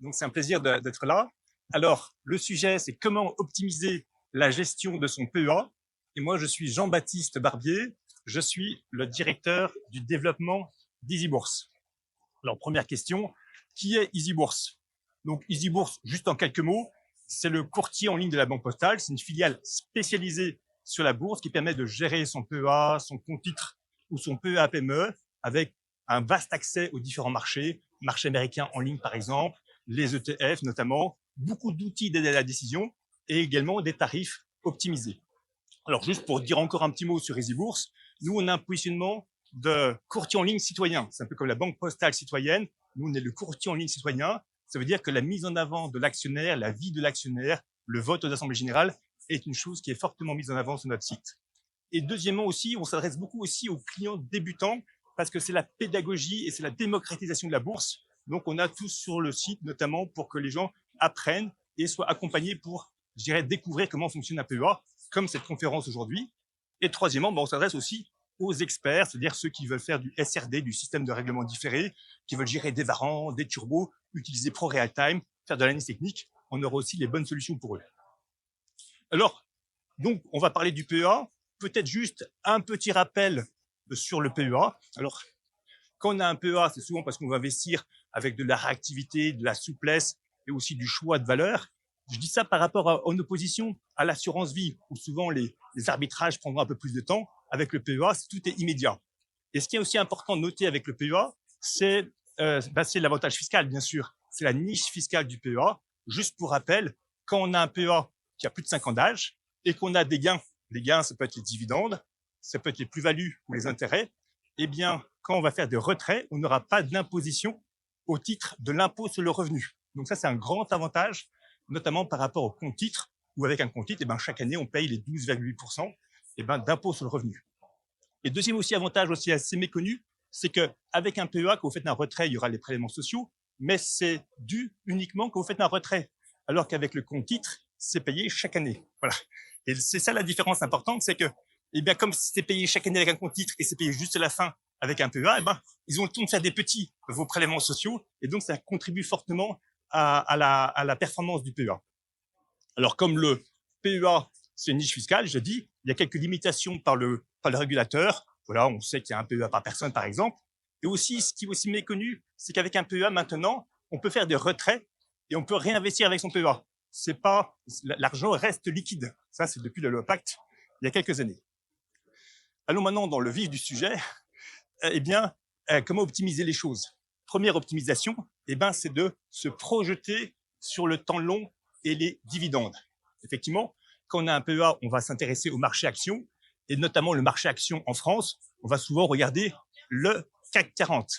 Donc, c'est un plaisir d'être là. Alors, le sujet, c'est comment optimiser la gestion de son PEA. Et moi, je suis Jean-Baptiste Barbier. Je suis le directeur du développement d'EasyBourse. Alors, première question, qui est EasyBourse? Donc, EasyBourse, juste en quelques mots, c'est le courtier en ligne de la Banque Postale. C'est une filiale spécialisée sur la bourse qui permet de gérer son PEA, son compte titre ou son PEA PME avec un vaste accès aux différents marchés, marché américain en ligne par exemple, les ETF notamment, beaucoup d'outils d'aide à la décision et également des tarifs optimisés. Alors juste pour dire encore un petit mot sur EasyBourse, nous on a un positionnement de courtier en ligne citoyen. C'est un peu comme la Banque Postale citoyenne. Nous on est le courtier en ligne citoyen. Ça veut dire que la mise en avant de l'actionnaire, la vie de l'actionnaire, le vote aux assemblées générales est une chose qui est fortement mise en avant sur notre site. Et deuxièmement aussi, on s'adresse beaucoup aussi aux clients débutants parce que c'est la pédagogie et c'est la démocratisation de la bourse. Donc, on a tout sur le site, notamment pour que les gens apprennent et soient accompagnés pour, je dirais, découvrir comment fonctionne un PEA, comme cette conférence aujourd'hui. Et troisièmement, on s'adresse aussi aux experts, c'est-à-dire ceux qui veulent faire du SRD, du système de règlement différé, qui veulent gérer des varants, des turbos, utiliser Pro Real Time, faire de l'analyse technique. On aura aussi les bonnes solutions pour eux. Alors, donc, on va parler du PEA. Peut-être juste un petit rappel sur le PEA. Alors, quand on a un PEA, c'est souvent parce qu'on va investir avec de la réactivité, de la souplesse et aussi du choix de valeur. Je dis ça par rapport en opposition à l'assurance vie, où souvent les arbitrages prendront un peu plus de temps. Avec le PEA, tout est immédiat. Et ce qui est aussi important de noter avec le PEA, c'est l'avantage fiscal, bien sûr. C'est la niche fiscale du PEA. Juste pour rappel, quand on a un PEA qui a plus de 5 ans d'âge et qu'on a des gains, les gains, ça peut être les dividendes, ça peut être les plus-values ou les intérêts, eh bien, quand on va faire des retraits, on n'aura pas d'imposition au titre de l'impôt sur le revenu. Donc ça, c'est un grand avantage, notamment par rapport au compte titre, où avec un compte titre, chaque année, on paye les 12,8% d'impôt sur le revenu. Et deuxième aussi avantage aussi assez méconnu, c'est qu'avec un PEA, quand vous faites un retrait, il y aura les prélèvements sociaux, mais c'est dû uniquement quand vous faites un retrait, alors qu'avec le compte titre, c'est payé chaque année. Voilà. Et c'est ça la différence importante, c'est que, comme c'est payé chaque année avec un compte titre et c'est payé juste à la fin avec un PEA, ils ont le temps de faire des petits, vos prélèvements sociaux, et donc ça contribue fortement à la performance du PEA. Alors, comme le PEA, c'est une niche fiscale, je dis, il y a quelques limitations par le régulateur. Voilà, on sait qu'il y a un PEA par personne, par exemple. Et aussi, ce qui est aussi méconnu, c'est qu'avec un PEA, maintenant, on peut faire des retraits et on peut réinvestir avec son PEA. C'est pas, l'argent reste liquide. Ça, c'est depuis la loi Pacte, il y a quelques années. Allons maintenant dans le vif du sujet. Comment optimiser les choses? Première optimisation, c'est de se projeter sur le temps long et les dividendes. Effectivement, quand on a un PEA, on va s'intéresser au marché actions, et notamment le marché actions en France, on va souvent regarder le CAC 40.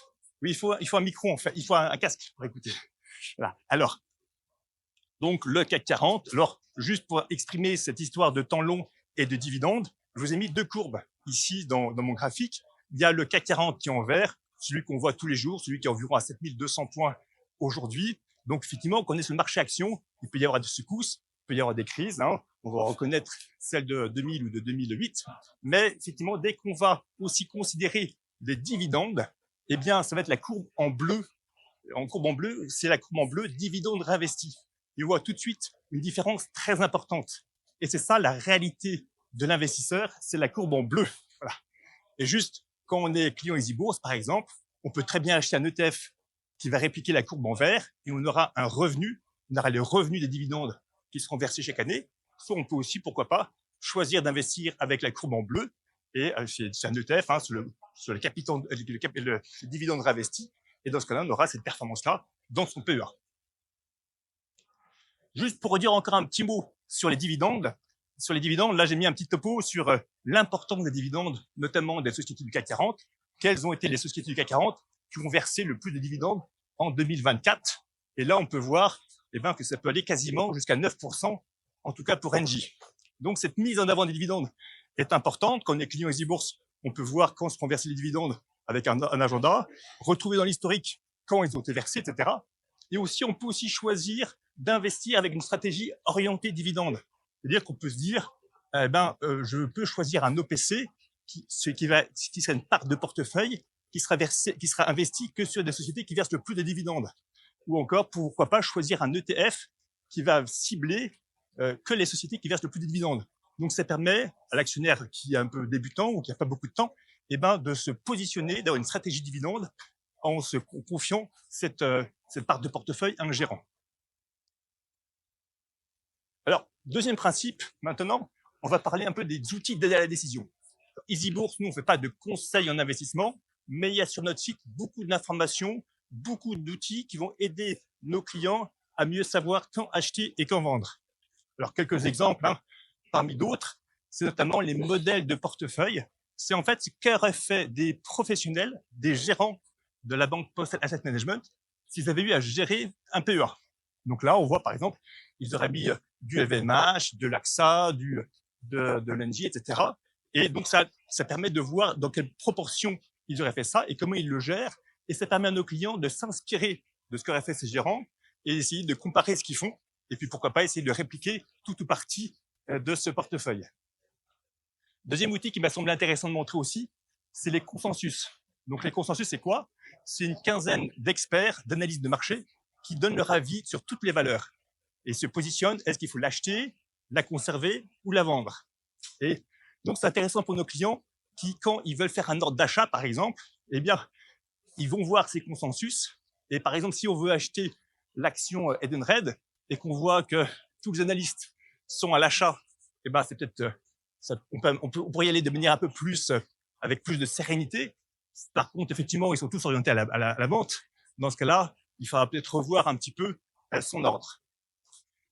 Oui, il faut un micro, en fait, il faut un casque pour écouter. Voilà. Alors, donc le CAC 40, alors juste pour exprimer cette histoire de temps long et de dividendes, je vous ai mis deux courbes ici dans mon graphique. Il y a le CAC 40 qui est en vert, celui qu'on voit tous les jours, celui qui est environ à 7200 points aujourd'hui. Donc, effectivement, on connaît le marché action, il peut y avoir des secousses, il peut y avoir des crises, hein. On va reconnaître celle de 2000 ou de 2008. Mais effectivement, dès qu'on va aussi considérer les dividendes, ça va être la courbe en bleu. En courbe en bleu, c'est la courbe en bleu dividendes réinvestis. Et on voit tout de suite une différence très importante. Et c'est ça la réalité de l'investisseur, c'est la courbe en bleu. Voilà. Et juste, quand on est client EasyBourse, par exemple, on peut très bien acheter un ETF qui va répliquer la courbe en vert et on aura un revenu, on aura les revenus des dividendes qui seront versés chaque année. Soit on peut aussi, pourquoi pas, choisir d'investir avec la courbe en bleu et c'est un ETF sur le capital, le dividende réinvesti. Et dans ce cas-là, on aura cette performance-là dans son PEA. Juste pour redire encore un petit mot sur les dividendes. Sur les dividendes, là, j'ai mis un petit topo sur l'importance des dividendes, notamment des sociétés du CAC 40. Quelles ont été les sociétés du CAC 40 qui ont versé le plus de dividendes en 2024? Et là, on peut voir que ça peut aller quasiment jusqu'à 9%, en tout cas pour Engie. Donc, cette mise en avant des dividendes est importante. Quand on est client EasyBourse, on peut voir quand seront versés les dividendes avec un agenda, retrouver dans l'historique quand ils ont été versés, etc. Et aussi, on peut aussi choisir d'investir avec une stratégie orientée dividendes. C'est-à-dire qu'on peut se dire, je peux choisir un OPC qui sera une part de portefeuille qui sera investi que sur des sociétés qui versent le plus de dividendes. ou encore, pourquoi pas choisir un ETF qui va cibler que les sociétés qui versent le plus de dividendes. Donc, ça permet à l'actionnaire qui est un peu débutant ou qui n'a pas beaucoup de temps, eh ben, de se positionner, d'avoir une stratégie dividende en se confiant cette part de portefeuille à un gérant. Alors, deuxième principe, maintenant, on va parler un peu des outils d'aide à la décision. EasyBourse, nous, on ne fait pas de conseils en investissement, mais il y a sur notre site beaucoup d'informations, beaucoup d'outils qui vont aider nos clients à mieux savoir quand acheter et quand vendre. Alors, quelques exemples, parmi d'autres, c'est notamment les modèles de portefeuille. C'est en fait ce qu'auraient fait des professionnels, des gérants de la banque Postal Asset Management, s'ils avaient eu à gérer un PEA. Donc là, on voit par exemple, ils auraient mis du LVMH, de l'AXA, de l'Engie, etc. Et donc, ça permet de voir dans quelle proportion ils auraient fait ça et comment ils le gèrent. Et ça permet à nos clients de s'inspirer de ce qu'auraient fait ces gérants et d'essayer de comparer ce qu'ils font. Et puis, pourquoi pas essayer de répliquer tout ou partie de ce portefeuille. Deuxième outil qui m'a semblé intéressant de montrer aussi, c'est les consensus. Donc, les consensus, c'est quoi? C'est une quinzaine d'experts d'analyse de marché qui donnent leur avis sur toutes les valeurs et se positionnent, est-ce qu'il faut l'acheter, la conserver ou la vendre? Et donc, c'est intéressant pour nos clients qui, quand ils veulent faire un ordre d'achat, par exemple, eh bien, ils vont voir ces consensus. Et par exemple, si on veut acheter l'action Edenred et qu'on voit que tous les analystes sont à l'achat, eh ben, c'est peut-être, on pourrait y aller de manière un peu plus, avec plus de sérénité. Par contre, effectivement, ils sont tous orientés à la vente. Dans ce cas-là, il faudra peut-être revoir un petit peu son ordre.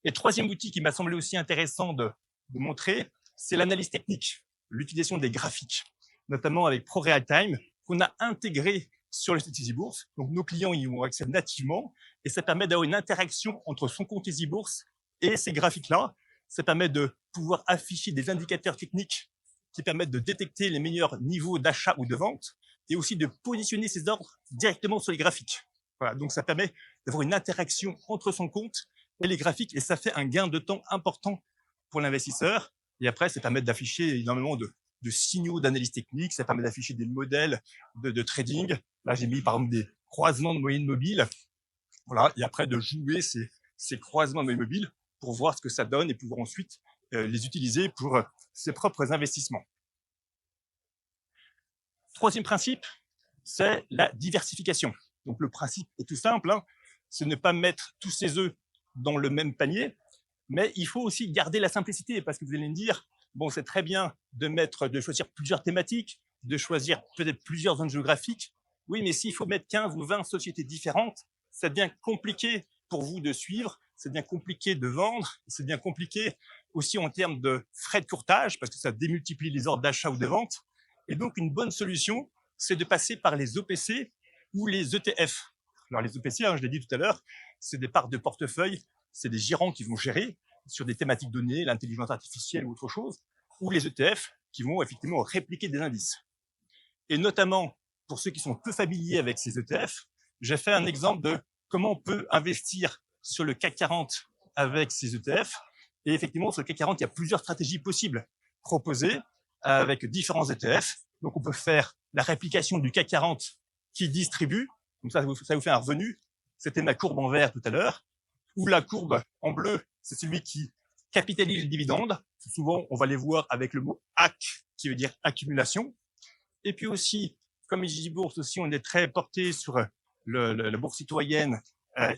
Et troisième outil qui m'a semblé aussi intéressant de montrer, c'est l'analyse technique, l'utilisation des graphiques, notamment avec ProRealTime, qu'on a intégré sur le site EasyBourse. Donc, nos clients y ont accès nativement et ça permet d'avoir une interaction entre son compte EasyBourse et ces graphiques-là. Ça permet de pouvoir afficher des indicateurs techniques qui permettent de détecter les meilleurs niveaux d'achat ou de vente et aussi de positionner ces ordres directement sur les graphiques. Voilà, donc ça permet d'avoir une interaction entre son compte et les graphiques et ça fait un gain de temps important pour l'investisseur. Et après, ça permet d'afficher énormément de signaux d'analyse technique, ça permet d'afficher des modèles de trading. Là, j'ai mis par exemple des croisements de moyennes mobiles. Voilà, et après de jouer ces croisements de moyennes mobiles pour voir ce que ça donne et pouvoir ensuite les utiliser pour ses propres investissements. Troisième principe, c'est la diversification. Donc le principe est tout simple, c'est ne pas mettre tous ses œufs dans le même panier, mais il faut aussi garder la simplicité parce que vous allez me dire, bon, c'est très bien de choisir plusieurs thématiques, de choisir peut-être plusieurs zones géographiques. Oui, mais s'il faut mettre 15 ou 20 sociétés différentes, ça devient compliqué pour vous de suivre, ça devient compliqué de vendre, ça devient compliqué aussi en termes de frais de courtage parce que ça démultiplie les ordres d'achat ou de vente. Et donc, une bonne solution, c'est de passer par les OPC ou les ETF. Alors, les OPC, je l'ai dit tout à l'heure, c'est des parts de portefeuille, c'est des gérants qui vont gérer sur des thématiques données, l'intelligence artificielle ou autre chose, ou les ETF qui vont effectivement répliquer des indices. Et notamment, pour ceux qui sont peu familiers avec ces ETF, j'ai fait un exemple de comment on peut investir sur le CAC 40 avec ces ETF. Et effectivement, sur le CAC 40, il y a plusieurs stratégies possibles proposées avec différents ETF. Donc, on peut faire la réplication du CAC 40 qui distribue. Donc, ça vous fait un revenu. C'était ma courbe en vert tout à l'heure. Ou la courbe en bleu, c'est celui qui capitalise les dividendes. Souvent, on va les voir avec le mot AC, qui veut dire accumulation. Et puis aussi, comme EasyBourse aussi, on est très porté sur la bourse citoyenne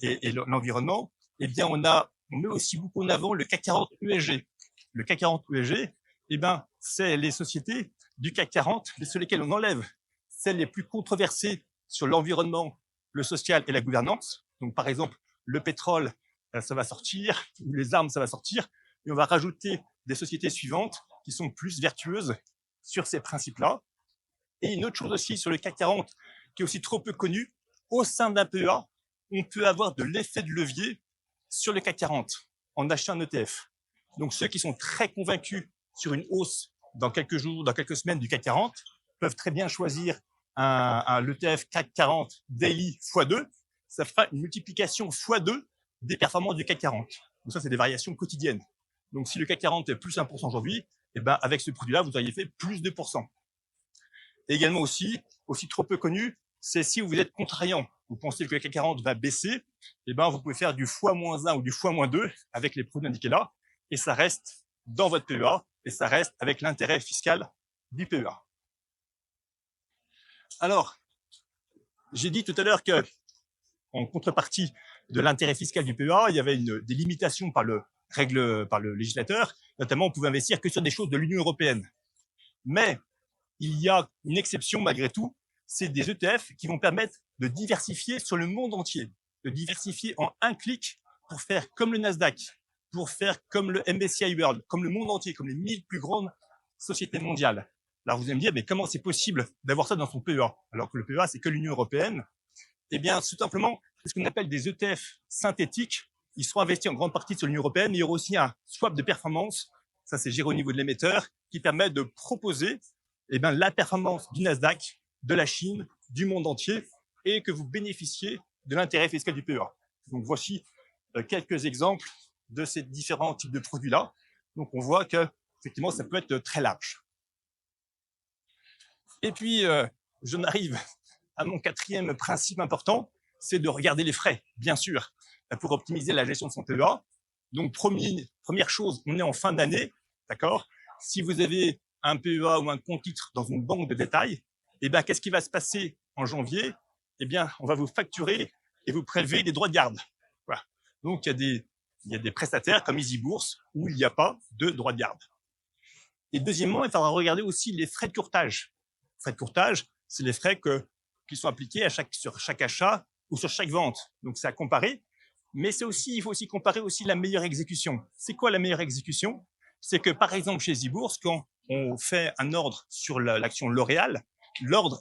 et l'environnement. Eh bien, on met aussi beaucoup en avant le CAC 40 ESG. Le CAC 40 ESG, eh ben, c'est les sociétés du CAC 40, mais sur lesquelles on enlève celles les plus controversées sur l'environnement, le social et la gouvernance. Donc, par exemple, le pétrole, ça va sortir, ou les armes, ça va sortir, et on va rajouter des sociétés suivantes qui sont plus vertueuses sur ces principes-là. Et une autre chose aussi sur le CAC 40, qui est aussi trop peu connue, au sein d'un PEA, on peut avoir de l'effet de levier sur le CAC 40 en achetant un ETF. Donc, ceux qui sont très convaincus sur une hausse dans quelques jours, dans quelques semaines du CAC 40, peuvent très bien choisir l'ETF CAC 40 Daily x2. Ça fera une multiplication x2 des performances du CAC 40. Donc ça, c'est des variations quotidiennes. Donc, si le CAC 40 est plus 1% aujourd'hui, eh ben, avec ce produit-là, vous auriez fait plus 2%. Et également aussi trop peu connu, c'est si vous êtes contrariant. vous pensez que le CAC 40 va baisser, eh ben, vous pouvez faire du x-1 ou du x-2 avec les produits indiqués là, et ça reste dans votre PEA, et ça reste avec l'intérêt fiscal du PEA. Alors, j'ai dit tout à l'heure que, en contrepartie de l'intérêt fiscal du PEA, il y avait des limitations par le législateur, notamment on pouvait investir que sur des choses de l'Union européenne. Mais il y a une exception malgré tout, c'est des ETF qui vont permettre de diversifier sur le monde entier, de diversifier en un clic pour faire comme le Nasdaq, pour faire comme le MSCI World, comme le monde entier, comme les 1000 plus grandes sociétés mondiales. Alors vous allez me dire, mais comment c'est possible d'avoir ça dans son PEA, alors que le PEA, c'est que l'Union européenne? Eh bien, tout simplement, c'est ce qu'on appelle des ETF synthétiques. Ils seront investis en grande partie sur l'Union européenne, mais il y aura aussi un swap de performance, ça c'est géré au niveau de l'émetteur, qui permet de proposer la performance du Nasdaq, de la Chine, du monde entier, et que vous bénéficiez de l'intérêt fiscal du PEA. Donc voici quelques exemples de ces différents types de produits-là. Donc on voit que effectivement ça peut être très large. Et puis j'en arrive à mon quatrième principe important, c'est de regarder les frais, bien sûr, pour optimiser la gestion de son PEA. Donc première chose, on est en fin d'année, d'accord? Si vous avez un PEA ou un compte titre dans une banque de détail, qu'est-ce qui va se passer en janvier? On va vous facturer et vous prélever des droits de garde. Voilà. Donc, il y a des prestataires comme EasyBourse où il n'y a pas de droits de garde. Et deuxièmement, il faudra regarder aussi les frais de courtage. Les frais de courtage, c'est les frais qui sont appliqués sur chaque achat ou sur chaque vente. Donc, c'est à comparer. Mais il faut aussi comparer aussi la meilleure exécution. C'est quoi la meilleure exécution? C'est que, par exemple, chez EasyBourse, quand on fait un ordre sur l'action L'Oréal, l'ordre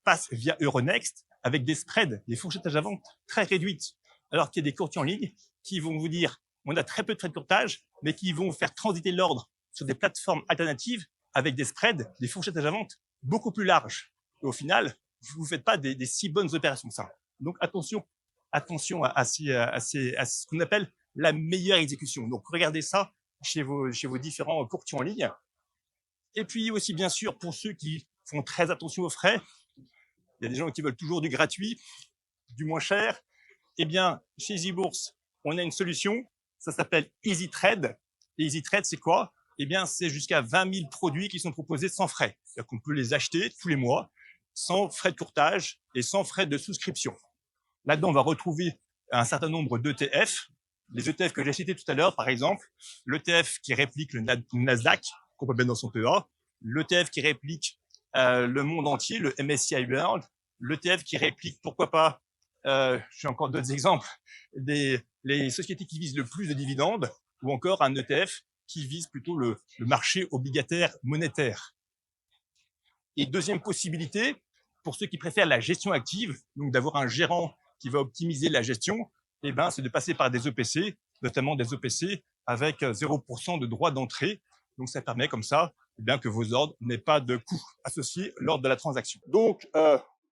passe via Euronext avec des spreads, des fourchettes à vente très réduites. Alors qu'il y a des courtiers en ligne qui vont vous dire on a très peu de frais de courtage, mais qui vont faire transiter l'ordre sur des plateformes alternatives avec des spreads, des fourchettes à vente beaucoup plus larges. Et au final, vous ne faites pas des si bonnes opérations que ça. Donc attention à ce qu'on appelle la meilleure exécution. Donc regardez ça chez vos différents courtiers en ligne. Et puis aussi, bien sûr, pour ceux qui font très attention aux frais, il y a des gens qui veulent toujours du gratuit, du moins cher. Chez EasyBourse, on a une solution, ça s'appelle EasyTrade. Et EasyTrade, c'est quoi? C'est jusqu'à 20 000 produits qui sont proposés sans frais. C'est-à-dire qu'on peut les acheter tous les mois, sans frais de courtage et sans frais de souscription. Là-dedans, on va retrouver un certain nombre d'ETF. Les ETF que j'ai cités tout à l'heure, par exemple, l'ETF qui réplique le Nasdaq, qu'on peut mettre dans son PEA, l'ETF qui réplique le monde entier, le MSCI World, l'ETF qui réplique, pourquoi pas, j'ai encore d'autres exemples, les sociétés qui visent le plus de dividendes, ou encore un ETF qui vise plutôt le marché obligataire monétaire. Et deuxième possibilité, pour ceux qui préfèrent la gestion active, donc d'avoir un gérant qui va optimiser la gestion, c'est de passer par des EPC, notamment des EPC avec 0% de droit d'entrée. Donc, ça permet comme ça que vos ordres n'aient pas de coûts associés lors de la transaction. Donc,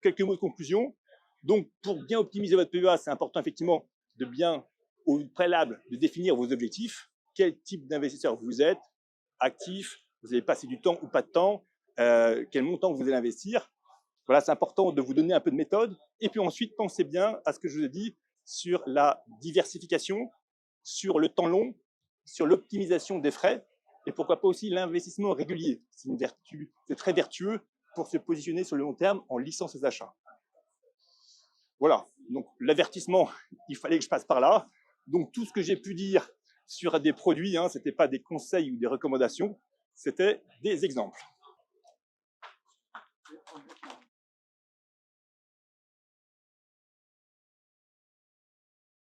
quelques mots de conclusion. Donc, pour bien optimiser votre PEA, c'est important effectivement de bien, au préalable, de définir vos objectifs. Quel type d'investisseur vous êtes, actif, vous avez passé du temps ou pas de temps, quel montant vous allez investir. Voilà, c'est important de vous donner un peu de méthode. Et puis ensuite, pensez bien à ce que je vous ai dit sur la diversification, sur le temps long, sur l'optimisation des frais et pourquoi pas aussi l'investissement régulier. C'est une vertu, c'est très vertueux pour se positionner sur le long terme en lissant ses achats. Voilà, donc l'avertissement, il fallait que je passe par là. Donc tout ce que j'ai pu dire sur des produits, ce n'était pas des conseils ou des recommandations, c'était des exemples.